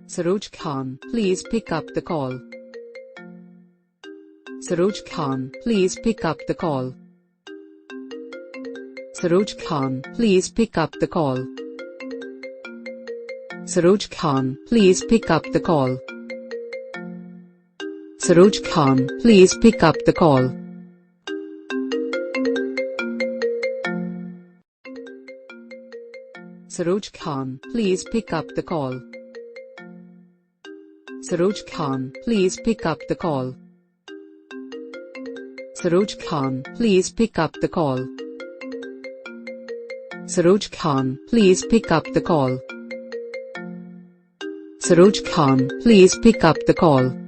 Saroj Khan, please pick up the call. Saroj Khan, please pick up the call. Saroj Khan, please pick up the call. Saroj Khan, please pick up the call. Saroj Khan, please pick up the call. Saroj Khan, please pick up the call. Saroj Khan, please pick up the call. Saroj Khan, please pick up the call. Saroj Khan, please pick up the call. Saroj Khan, please pick up the call.